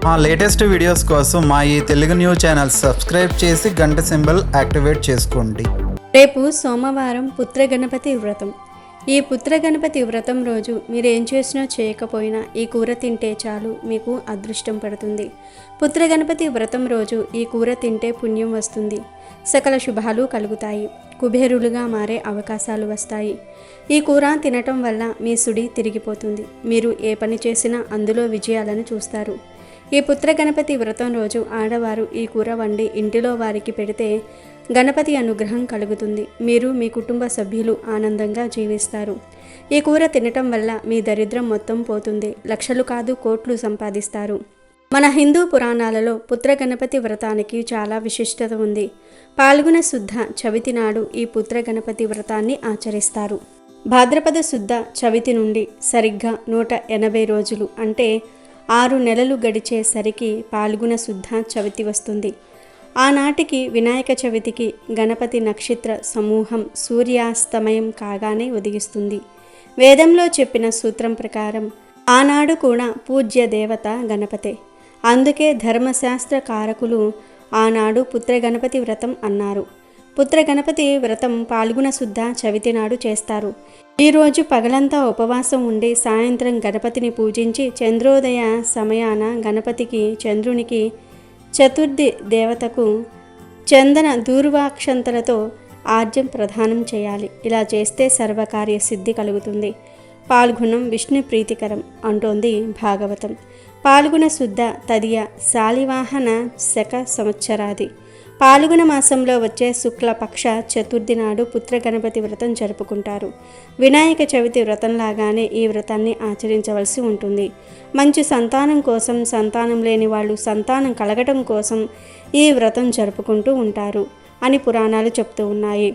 మా latest videos కోసం మా ఈ తెలుగు న్యూస్ ఛానల్ సబ్స్క్రైబ్ చేసి గంట సింబల్ యాక్టివేట్ చేసుకోండి. రేపు సోమవారం పుత్రగణపతి వ్రతం. ఈ పుత్రగణపతి వ్రతం రోజు మీరు ఏం చేసినా చేయకపోయినా ఈ కూర తింటే చాలు మీకు అదృష్టం పడుతుంది. పుత్రగణపతి వ్రతం రోజు ఈ కూర తింటే పుణ్యం వస్తుంది, సకల శుభాలు కలుగుతాయి, కుబేరులుగా మారే అవకాశాలు వస్తాయి. ఈ కూర తినటం వల్ల మీ సుడి తిరిగిపోతుంది, మీరు ఏ పని చేసినా అందులో విజయాలను చూస్తారు. ఈ పుత్రగణపతి వ్రతం రోజు ఆడవారు ఈ కూర వండి ఇంటిలో వారికి పెడితే గణపతి అనుగ్రహం కలుగుతుంది, మీరు మీ కుటుంబ సభ్యులు ఆనందంగా జీవిస్తారు. ఈ కూర తినటం వల్ల మీ దరిద్రం మొత్తం పోతుంది, లక్షలు కాదు కోట్లు సంపాదిస్తారు. మన హిందూ పురాణాలలో పుత్రగణపతి వ్రతానికి చాలా విశిష్టత ఉంది. పాల్గొన శుద్ధ చవితి నాడు ఈ పుత్రగణపతి వ్రతాన్ని ఆచరిస్తారు. భాద్రపద శుద్ధ చవితి నుండి సరిగ్గా 180 రోజులు అంటే 6 నెలలు గడిచేసరికి పాల్గొన శుద్ధ చవితి వస్తుంది. ఆనాటికి వినాయక చవితికి గణపతి నక్షత్ర సమూహం సూర్యాస్తమయం కాగానే ఉదయిస్తుంది. వేదంలో చెప్పిన సూత్రం ప్రకారం ఆనాడు కూడా పూజ్య దేవత గణపతే. అందుకే ధర్మశాస్త్ర కారకులు ఆనాడు పుత్రగణపతి వ్రతం అన్నారు. పుత్రగణపతి వ్రతం పాల్గొన శుద్ధ చవితి నాడు చేస్తారు. ఈరోజు పగలంతా ఉపవాసం ఉండి సాయంత్రం గణపతిని పూజించి చంద్రోదయ సమయాన గణపతికి చంద్రునికి చతుర్థి దేవతకు చందన దూర్వాక్షంతలతో ఆర్జ్యం ప్రదానం చేయాలి. ఇలా చేస్తే సర్వకార్య సిద్ధి కలుగుతుంది. పాల్గొనం విష్ణు ప్రీతికరం అంటోంది భాగవతం. పాల్గొన శుద్ధ తదియ శాలివాహన శక సంవత్సరాది. పాల్గొన మాసంలో వచ్చే శుక్లపక్ష చతుర్థి నాడు పుత్రగణపతి వ్రతం జరుపుకుంటారు. వినాయక చవితి వ్రతంలాగానే ఈ వ్రతాన్ని ఆచరించవలసి ఉంటుంది. మంచి సంతానం కోసం, సంతానం లేని వాళ్ళు సంతానం కలగటం కోసం ఈ వ్రతం జరుపుకుంటూ ఉంటారు అని పురాణాలు చెప్తూ ఉన్నాయి.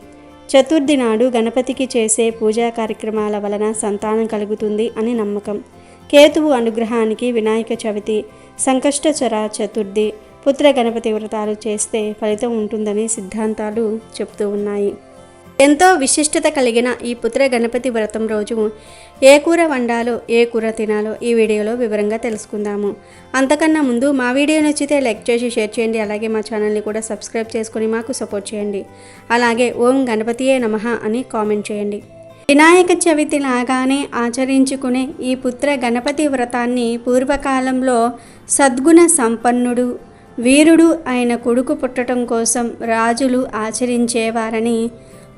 చతుర్థి నాడు గణపతికి చేసే పూజా కార్యక్రమాల వలన సంతానం కలుగుతుంది అని నమ్మకం. కేతువు అనుగ్రహానికి వినాయక చవితి, సంకష్టచర చతుర్థి, పుత్ర గణపతి వ్రతాలు చేస్తే ఫలితం ఉంటుందని సిద్ధాంతాలు చెప్తూ ఉన్నాయి. ఎంతో విశిష్టత కలిగిన ఈ పుత్ర గణపతి వ్రతం రోజు ఏ కూర వండాలో, ఏ కూర తినాలో ఈ వీడియోలో వివరంగా తెలుసుకుందాము. అంతకన్నా ముందు మా వీడియో నచ్చితే లైక్ చేసి షేర్ చేయండి. అలాగే మా ఛానల్ని కూడా సబ్స్క్రైబ్ చేసుకొని మాకు సపోర్ట్ చేయండి. అలాగే ఓం గణపతియే నమః అని కామెంట్ చేయండి. వినాయక చవితి లాగానే ఆచరించుకునే ఈ పుత్ర గణపతి వ్రతాన్ని పూర్వకాలంలో సద్గుణ సంపన్నుడు, వీరుడు అయిన కొడుకు పుట్టడం కోసం రాజులు ఆచరించేవారని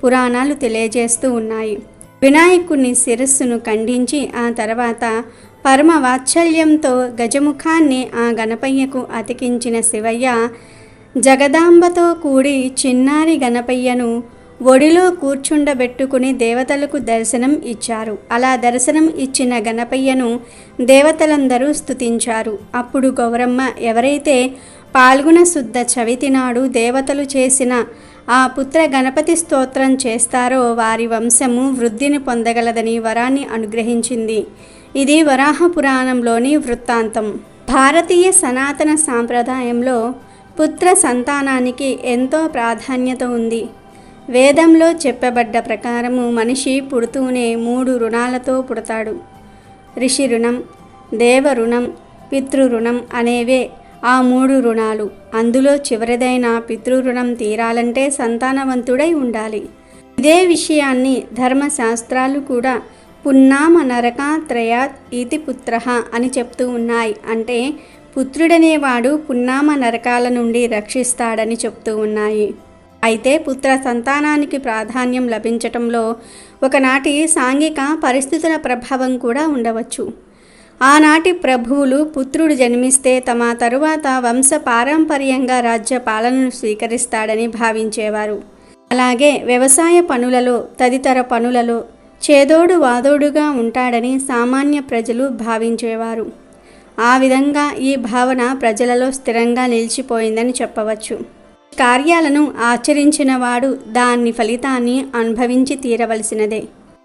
పురాణాలు తెలియజేస్తూ ఉన్నాయి. వినాయకుని శిరస్సును ఖండించి ఆ తర్వాత పరమ వాత్సల్యంతో గజముఖాన్ని ఆ గణపయ్యకు అతికించిన శివయ్య జగదాంబతో కూడి చిన్నారి గణపయ్యను ఒడిలో కూర్చుండబెట్టుకుని దేవతలకు దర్శనం ఇచ్చారు. అలా దర్శనం ఇచ్చిన గణపయ్యను దేవతలందరూ స్తుతించారు. అప్పుడు గౌరమ్మ ఎవరైతే పాల్గొన శుద్ధ చవితి నాడు దేవతలు చేసిన ఆ పుత్ర గణపతి స్తోత్రం చేస్తారో వారి వంశము వృద్ధిని పొందగలదని వరాన్ని అనుగ్రహించింది. ఇది వరాహ పురాణంలోని వృత్తాంతం. భారతీయ సనాతన సాంప్రదాయంలో పుత్ర సంతానానికి ఎంతో ప్రాధాన్యత ఉంది. వేదంలో చెప్పబడ్డ ప్రకారము మనిషి పుడుతూనే 3 రుణాలతో పుడతాడు. ఋషి రుణం, దేవ రుణం, పితృరుణం అనేవే ఆ 3 రుణాలు. అందులో చివరిదైన పితృరుణం తీరాలంటే సంతానవంతుడై ఉండాలి. ఇదే విషయాన్ని ధర్మశాస్త్రాలు కూడా పున్నామ నరకాత్రయాత్ ఇతి పుత్రః అని చెప్తూ ఉన్నాయి. అంటే పుత్రుడనేవాడు పున్నామ నరకాల నుండి రక్షిస్తాడని చెప్తూ ఉన్నాయి. అయితే పుత్ర సంతానానికి ప్రాధాన్యం లభించటంలో ఒకనాటి సాంఘిక పరిస్థితుల ప్రభావం కూడా ఉండవచ్చు. ఆనాటి ప్రభువులు పుత్రుడు జన్మిస్తే తమ తరువాత వంశ పారంపర్యంగా రాజ్య పాలనను స్వీకరిస్తాడని భావించేవారు. అలాగే వ్యవసాయ పనులలో, తదితర పనులలో చేదోడు వాదోడుగా ఉంటాడని సామాన్య ప్రజలు భావించేవారు. ఆ విధంగా ఈ భావన ప్రజలలో స్థిరంగా నిలిచిపోయిందని చెప్పవచ్చు. కార్యాలను ఆచరించిన వాడు దాని ఫలితాన్ని అనుభవించి తీరవలసినదే.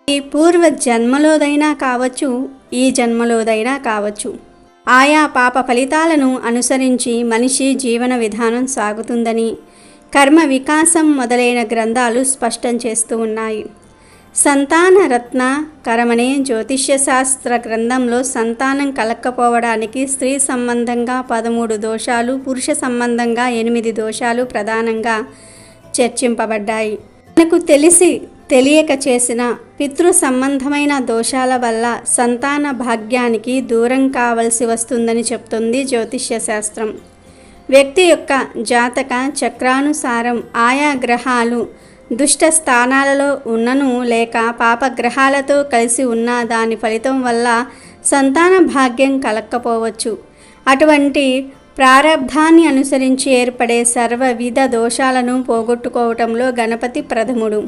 ఈ పూర్వ జన్మలోదైనా కావచ్చు, ఈ జన్మలోదైనా కావచ్చు. ఆయా పాప ఫలితాలను అనుసరించి మనిషి జీవన విధానం సాగుతుందని కర్మ వికాసం మొదలైన గ్రంథాలు స్పష్టం చేస్తూ ఉన్నాయి. సంతానరత్న కరమనే జ్యోతిష్య శాస్త్ర గ్రంథంలో సంతానం కలక్కపోవడానికి స్త్రీ సంబంధంగా 13 దోషాలు, పురుష సంబంధంగా 8 దోషాలు ప్రధానంగా చర్చింపబడ్డాయి. మనకు తెలిసి తెలియక చేసిన పితృ సంబంధమైన దోషాల వల్ల సంతాన భాగ్యానికి దూరం కావలసి వస్తుందని చెప్తుంది జ్యోతిష్య శాస్త్రం. వ్యక్తి యొక్క జాతక చక్రానుసారం ఆయా గ్రహాలు దుష్ట స్థానాలలో ఉన్నను లేక పాపగ్రహాలతో కలిసి ఉన్న దాని ఫలితం వల్ల సంతాన భాగ్యం కలక్కపోవచ్చు. అటువంటి ప్రారబ్ధాన్ని అనుసరించి ఏర్పడే సర్వవిధ దోషాలను పోగొట్టుకోవటంలో గణపతి ప్రథముడు.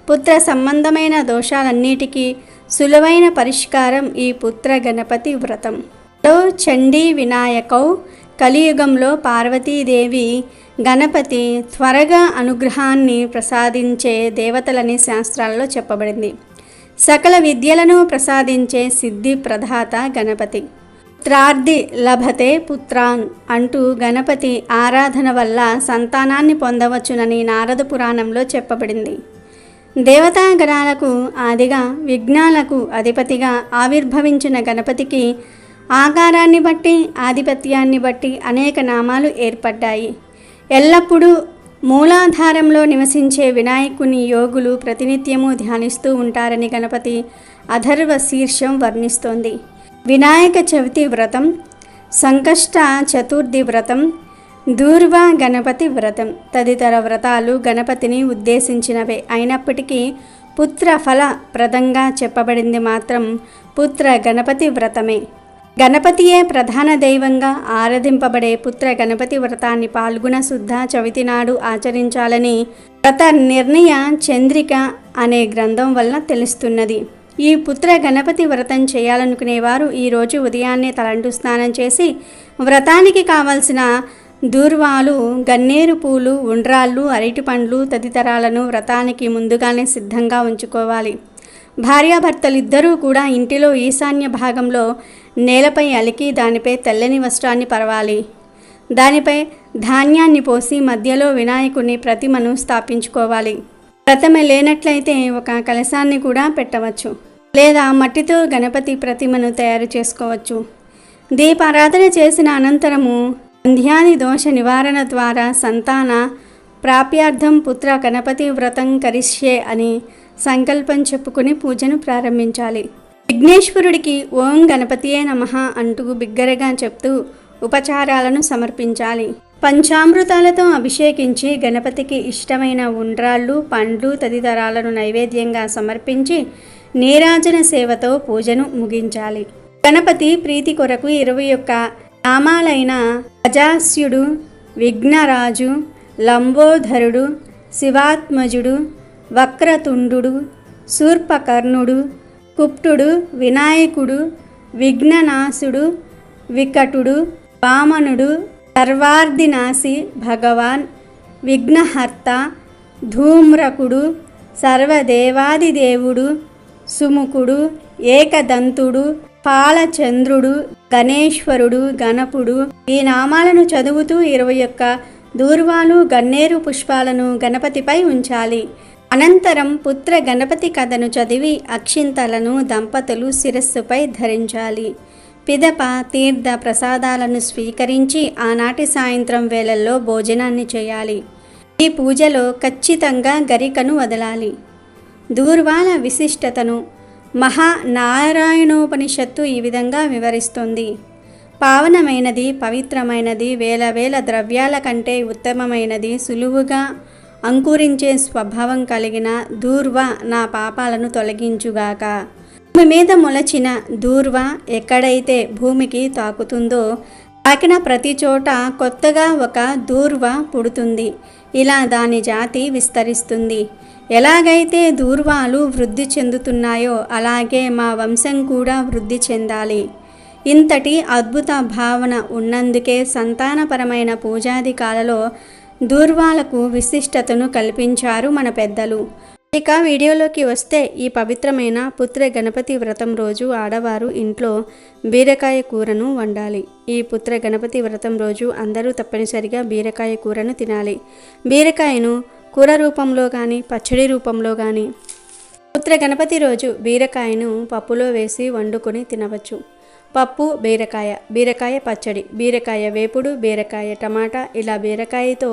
పుత్ర సంబంధమైన దోషాలన్నిటికీ సులువైన పరిష్కారం ఈ పుత్ర గణపతి వ్రతం. చండీ వినాయకౌ కలియుగంలో పార్వతీదేవి గణపతి త్వరగా అనుగ్రహాన్ని ప్రసాదించే దేవతలని శాస్త్రాల్లో చెప్పబడింది. సకల విద్యలను ప్రసాదించే సిద్ధి ప్రదాత గణపతి. పుత్రార్థి లభతే పుత్రాన్ అంటూ గణపతి ఆరాధన వల్ల సంతానాన్ని పొందవచ్చునని నారద పురాణంలో చెప్పబడింది. దేవతాగణాలకు ఆదిగా విఘ్నాలకు అధిపతిగా ఆవిర్భవించిన గణపతికి ఆకారాన్ని బట్టి ఆధిపత్యాన్ని బట్టి అనేక నామాలు ఏర్పడ్డాయి. ఎల్లప్పుడూ మూలాధారంలో నివసించే వినాయకుని యోగులు ప్రతినిత్యము ధ్యానిస్తూ ఉంటారని గణపతి అథర్వ శీర్షం వర్ణిస్తోంది. వినాయక చవితి వ్రతం, సంకష్ట చతుర్థి వ్రతం, దూర్వ గణపతి వ్రతం తదితర వ్రతాలు గణపతిని ఉద్దేశించినవే అయినప్పటికీ పుత్ర ఫల ప్రదంగా చెప్పబడింది మాత్రం పుత్ర గణపతి వ్రతమే. గణపతియే ప్రధాన దైవంగా ఆరాధింపబడే పుత్ర గణపతి వ్రతాన్ని పాల్గొన శుద్ధ చవితి నాడు ఆచరించాలని వ్రత నిర్ణయ చంద్రిక అనే గ్రంథం వల్ల తెలుస్తున్నది. ఈ పుత్ర గణపతి వ్రతం చేయాలనుకునేవారు ఈరోజు ఉదయాన్నే తలంటు స్నానం చేసి వ్రతానికి కావలసిన దూర్వాలు, గన్నేరు పూలు, ఉండ్రాళ్ళు, అరటి పండ్లు తదితరాలను వ్రతానికి ముందుగానే సిద్ధంగా ఉంచుకోవాలి. భార్యాభర్తలిద్దరూ కూడా ఇంటిలో ఈశాన్య భాగంలో నేలపై అలికి దానిపై తెల్లని వస్త్రాన్ని పరవాలి. దానిపై ధాన్యాన్ని పోసి మధ్యలో వినాయకుని ప్రతిమను స్థాపించుకోవాలి. ప్రతిమ లేనట్లయితే ఒక కలశాన్ని కూడా పెట్టవచ్చు, లేదా మట్టితో గణపతి ప్రతిమను తయారు చేసుకోవచ్చు. దీపారాధన చేసిన అనంతరము సంధ్యాది దోష నివారణ ద్వారా సంతాన ప్రాప్యార్థం పుత్ర గణపతి వ్రతం కరిష్యే అని సంకల్పం చెప్పుకుని పూజను ప్రారంభించాలి. విఘ్నేశ్వరుడికి ఓం గణపతియే నమః అంటూ బిగ్గరగా చెప్తూ ఉపచారాలను సమర్పించాలి. పంచామృతాలతో అభిషేకించి గణపతికి ఇష్టమైన ఉండ్రాళ్ళు, పండ్లు తదితరాలను నైవేద్యంగా సమర్పించి నీరాజన సేవతో పూజను ముగించాలి. గణపతి ప్రీతి కొరకు 21 నామాలైన అజాస్యుడు, విఘ్నరాజు, లంబోధరుడు, శివాత్మజుడు, వక్రతుండు, శూర్పకర్ణుడు, కుప్తుడు, వినాయకుడు, విఘ్ననాశుడు, వికటుడు, వామనుడు, సర్వార్ధినాశి, భగవాన్, విఘ్నహర్త, ధూమ్రకుడు, సర్వదేవాదిదేవుడు, సుముఖుడు, ఏకదంతుడు, పాలచంద్రుడు, గణేశ్వరుడు, గణపుడు ఈ నామాలను చదువుతూ 21 దూర్వాలు, గన్నేరు పుష్పాలను గణపతిపై ఉంచాలి. అనంతరం పుత్ర గణపతి కథను చదివి అక్షింతలను దంపతులు శిరస్సుపై ధరించాలి. పిదప తీర్థ ప్రసాదాలను స్వీకరించి ఆనాటి సాయంత్రం వేళల్లో భోజనాన్ని చేయాలి. ఈ పూజలో ఖచ్చితంగా గరికను వదలాలి. దూర్వాల విశిష్టతను మహానారాయణోపనిషత్తు ఈ విధంగా వివరిస్తుంది. పావనమైనది, పవిత్రమైనది, వేల ద్రవ్యాల కంటే ఉత్తమమైనది, సులువుగా అంకురించే స్వభావం కలిగిన దూర్వ నా పాపాలను తొలగించుగాక. భూమి మీద మొలచిన దూర్వ ఎక్కడైతే భూమికి తాకుతుందో తాకిన ప్రతి చోట కొత్తగా ఒక దూర్వ పుడుతుంది. ఇలా దాని జాతి విస్తరిస్తుంది. ఎలాగైతే దూర్వాలు వృద్ధి చెందుతున్నాయో అలాగే మా వంశం కూడా వృద్ధి చెందాలి. ఇంతటి అద్భుత భావన ఉన్నందుకే సంతానపరమైన పూజాధికాలలో దూర్వాలకు విశిష్టతను కల్పించారు మన పెద్దలు. ఇక వీడియోలోకి వస్తే ఈ పవిత్రమైన పుత్ర గణపతి వ్రతం రోజు ఆడవారు ఇంట్లో బీరకాయ కూరను వండాలి. ఈ పుత్ర గణపతి వ్రతం రోజు అందరూ తప్పనిసరిగా బీరకాయ కూరను తినాలి. బీరకాయను కూర రూపంలో కానీ పచ్చడి రూపంలో కానీ పుత్ర గణపతి రోజు బీరకాయను పప్పులో వేసి వండుకొని తినవచ్చు. పప్పు బీరకాయ పచ్చడి, బీరకాయ వేపుడు, బీరకాయ టమాటా, ఇలా బీరకాయతో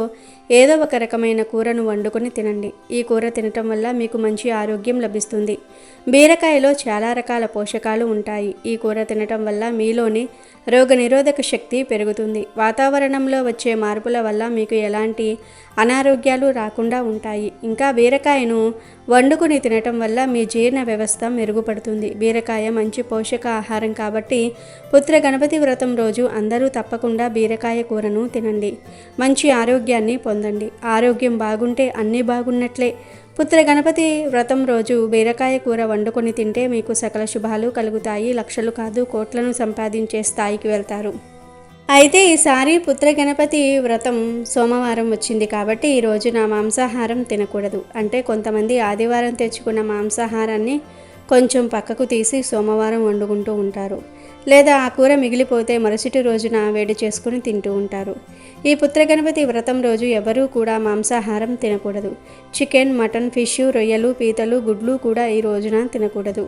ఏదో ఒక రకమైన కూరను వండుకొని తినండి. ఈ కూర తినటం వల్ల మీకు మంచి ఆరోగ్యం లభిస్తుంది. బీరకాయలో చాలా రకాల పోషకాలు ఉంటాయి. ఈ కూర తినటం వల్ల మీలోని రోగనిరోధక శక్తి పెరుగుతుంది. వాతావరణంలో వచ్చే మార్పుల వల్ల మీకు ఎలాంటి అనారోగ్యాలు రాకుండా ఉంటాయి. ఇంకా బీరకాయను వండుకొని తినటం వల్ల మీ జీర్ణ వ్యవస్థ మెరుగుపడుతుంది. బీరకాయ మంచి పోషక ఆహారం కాబట్టి పుత్ర గణపతి వ్రతం రోజు అందరూ తప్పకుండా బీరకాయ కూరను తినండి. మంచి ఆరోగ్యాన్ని పొందండి. ఆరోగ్యం బాగుంటే అన్నీ బాగున్నట్లే. పుత్ర గణపతి వ్రతం రోజు బీరకాయ కూర వండుకొని తింటే మీకు సకల శుభాలు కలుగుతాయి. లక్షలు కాదు కోట్లను సంపాదించే స్థాయికి వెళ్తారు. అయితే ఈసారి పుత్ర గణపతి వ్రతం సోమవారం వచ్చింది కాబట్టి ఈ రోజున మాంసాహారం తినకూడదు. అంటే కొంతమంది ఆదివారం తెచ్చుకున్న మాంసాహారాన్ని కొంచెం పక్కకు తీసి సోమవారం వండుకుంటూ ఉంటారు. లేదా ఆ కూర మిగిలిపోతే మరుసటి రోజున వేడి చేసుకుని తింటూ ఉంటారు. ఈ పుత్ర గణపతి వ్రతం రోజు ఎవరూ కూడా మాంసాహారం తినకూడదు. చికెన్, మటన్, ఫిష్, రొయ్యలు, పీతలు, గుడ్లు కూడా ఈ రోజున తినకూడదు.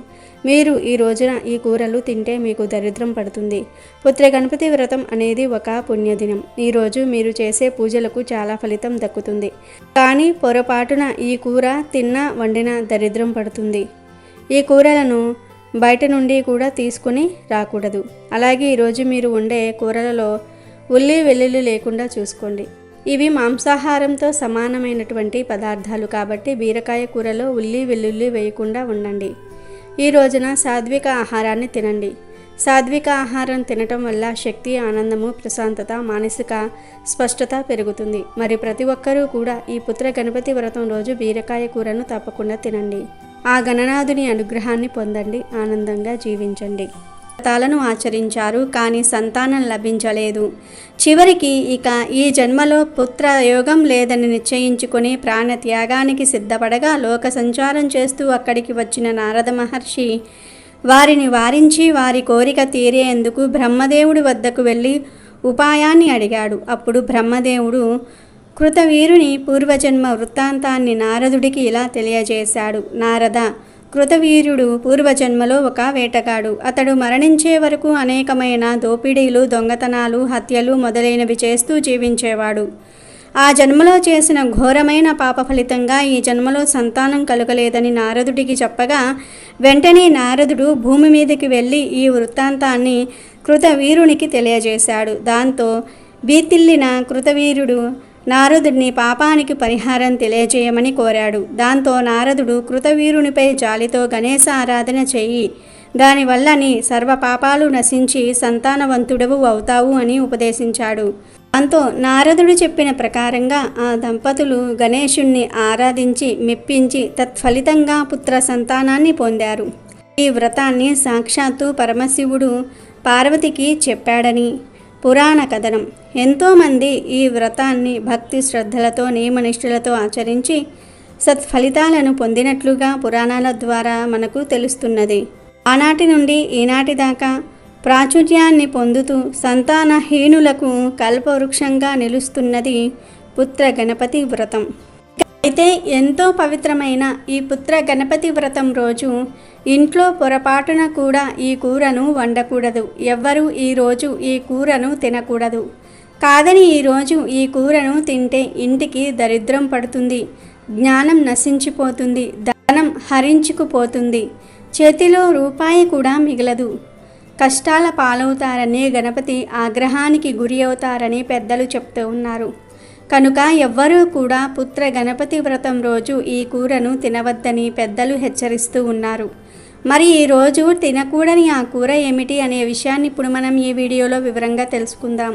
మీరు ఈ రోజున ఈ కూరలు తింటే మీకు దరిద్రం పడుతుంది. పుత్ర గణపతి వ్రతం అనేది ఒక పుణ్యదినం. ఈరోజు మీరు చేసే పూజలకు చాలా ఫలితం దక్కుతుంది. కానీ పొరపాటున ఈ కూర తిన్నా వండినా దరిద్రం పడుతుంది. ఈ కూరలను బయట నుండి కూడా తీసుకుని రాకూడదు. అలాగే ఈరోజు మీరు వండే కూరలలో ఉల్లి వెల్లుల్లి లేకుండా చూసుకోండి. ఇవి మాంసాహారంతో సమానమైనటువంటి పదార్థాలు కాబట్టి బీరకాయ కూరలో ఉల్లి వెల్లుల్లి వేయకుండా ఉండండి. ఈ రోజున సాత్విక ఆహారాన్ని తినండి. సాత్విక ఆహారం తినటం వల్ల శక్తి, ఆనందము, ప్రశాంతత, మానసిక స్పష్టత పెరుగుతుంది. మరి ప్రతి ఒక్కరూ కూడా ఈ పుత్ర గణపతి వ్రతం రోజు బీరకాయ కూరను తప్పకుండా తినండి. ఆ గణనాథుని అనుగ్రహాన్ని పొందండి. ఆనందంగా జీవించండి. వ్రతాలను ఆచరించారు కానీ సంతానం లభించలేదు. చివరికి ఇక ఈ జన్మలో పుత్ర యోగం లేదని నిశ్చయించుకొని ప్రాణత్యాగానికి సిద్ధపడగా లోక సంచారం చేస్తూ అక్కడికి వచ్చిన నారద మహర్షి వారిని వారించి వారి కోరిక తీరేందుకు బ్రహ్మదేవుడి వద్దకు వెళ్ళి ఉపాయాన్ని అడిగాడు. అప్పుడు బ్రహ్మదేవుడు కృతవీరుని పూర్వజన్మ వృత్తాంతాన్ని నారదుడికి ఇలా తెలియజేశాడు. నారద, కృతవీరుడు పూర్వజన్మలో ఒక వేటగాడు. అతడు మరణించే వరకు అనేకమైన దోపిడీలు, దొంగతనాలు, హత్యలు మొదలైనవి చేస్తూ జీవించేవాడు. ఆ జన్మలో చేసిన ఘోరమైన పాప ఫలితంగా ఈ జన్మలో సంతానం కలుగలేదని నారదుడికి చెప్పగా వెంటనే నారదుడు భూమి మీదకి వెళ్ళి ఈ వృత్తాంతాన్ని కృతవీరునికి తెలియజేశాడు. దాంతో బీతిల్లిన కృతవీరుడు నారదుడిని పాపానికి పరిహారం తెలియజేయమని కోరాడు. దాంతో నారదుడు కృతవీరునిపై జాలితో గణేశ ఆరాధన చెయ్యి, దానివల్ల నీ సర్వ పాపాలు నశించి సంతానవంతుడవు అవుతావు అని ఉపదేశించాడు. దాంతో నారదుడు చెప్పిన ప్రకారంగా ఆ దంపతులు గణేశుణ్ణి ఆరాధించి మెప్పించి తత్ఫలితంగా పుత్ర సంతానాన్ని పొందారు. ఈ వ్రతాన్ని సాక్షాత్తు పరమశివుడు పార్వతికి చెప్పాడని పురాణ కథనం. ఎంతోమంది ఈ వ్రతాన్ని భక్తి శ్రద్ధలతో నియమనిష్ఠులతో ఆచరించి సత్ఫలితాలను పొందినట్లుగా పురాణాల ద్వారా మనకు తెలుస్తున్నది. ఆనాటి నుండి ఈనాటి దాకా ప్రాచుర్యాన్ని పొందుతూ సంతానహీనులకు కల్పవృక్షంగా నిలుస్తున్నది పుత్ర గణపతి వ్రతం. అయితే ఎంతో పవిత్రమైన ఈ పుత్ర గణపతి వ్రతం రోజు ఇంట్లో పొరపాటున కూడా ఈ కూరను వండకూడదు. ఎవ్వరూ ఈరోజు ఈ కూరను తినకూడదు. కాదని ఈరోజు ఈ కూరను తింటే ఇంటికి దరిద్రం పడుతుంది, జ్ఞానం నశించిపోతుంది, ధనం హరించుకుపోతుంది, చేతిలో రూపాయి కూడా మిగలదు, కష్టాల పాలవుతారని గణపతి ఆగ్రహానికి గురి అవుతారని పెద్దలు చెప్తూ ఉన్నారు. కనుక ఎవ్వరూ కూడా పుత్ర గణపతి వ్రతం రోజు ఈ కూరను తినవద్దని పెద్దలు హెచ్చరిస్తూ ఉన్నారు. మరి ఈరోజు తినకూడని ఆ కూర ఏమిటి అనే విషయాన్ని ఇప్పుడు మనం ఈ వీడియోలో వివరంగా తెలుసుకుందాం.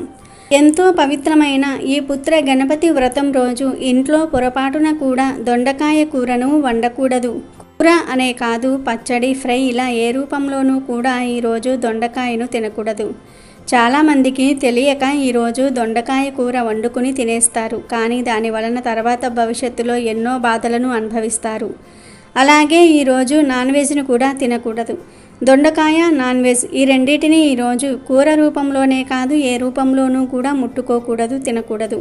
ఎంతో పవిత్రమైన ఈ పుత్ర గణపతి వ్రతం రోజు ఇంట్లో పొరపాటున కూడా దొండకాయ కూరను వండకూడదు. కూర అనే కాదు, పచ్చడి, ఫ్రై ఇలా ఏ రూపంలోనూ కూడా ఈరోజు దొండకాయను తినకూడదు. చాలామందికి తెలియక ఈరోజు దొండకాయ కూర వండుకుని తినేస్తారు. కానీ దాని వలన తర్వాత భవిష్యత్తులో ఎన్నో బాధలను అనుభవిస్తారు. అలాగే ఈరోజు నాన్ వెజ్ను కూడా తినకూడదు. దొండకాయ, నాన్ వెజ్ ఈ రెండింటినీ ఈరోజు కూర రూపంలోనే కాదు ఏ రూపంలోనూ కూడా ముట్టుకోకూడదు, తినకూడదు.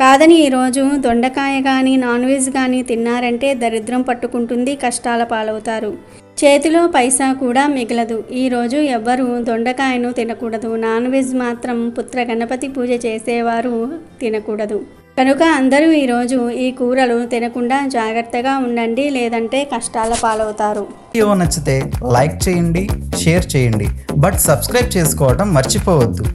కాదని ఈరోజు దొండకాయ కానీ నాన్ వెజ్ కానీ తిన్నారంటే దరిద్రం పట్టుకుంటుంది, కష్టాల పాలవుతారు. చేతిలో పైసా కూడా మిగలదు. ఈరోజు ఎవ్వరూ దొండకాయను తినకూడదు. నాన్ వెజ్ మాత్రం పుత్ర గణపతి పూజ చేసేవారు తినకూడదు. కనుక అందరూ ఈరోజు ఈ కూరలు తినకుండా జాగ్రత్తగా ఉండండి, లేదంటే కష్టాల పాలవుతారు. వీడియో నచ్చితే లైక్ చేయండి, షేర్ చేయండి, బట్ సబ్స్క్రైబ్ చేసుకోవడం మర్చిపోవద్దు.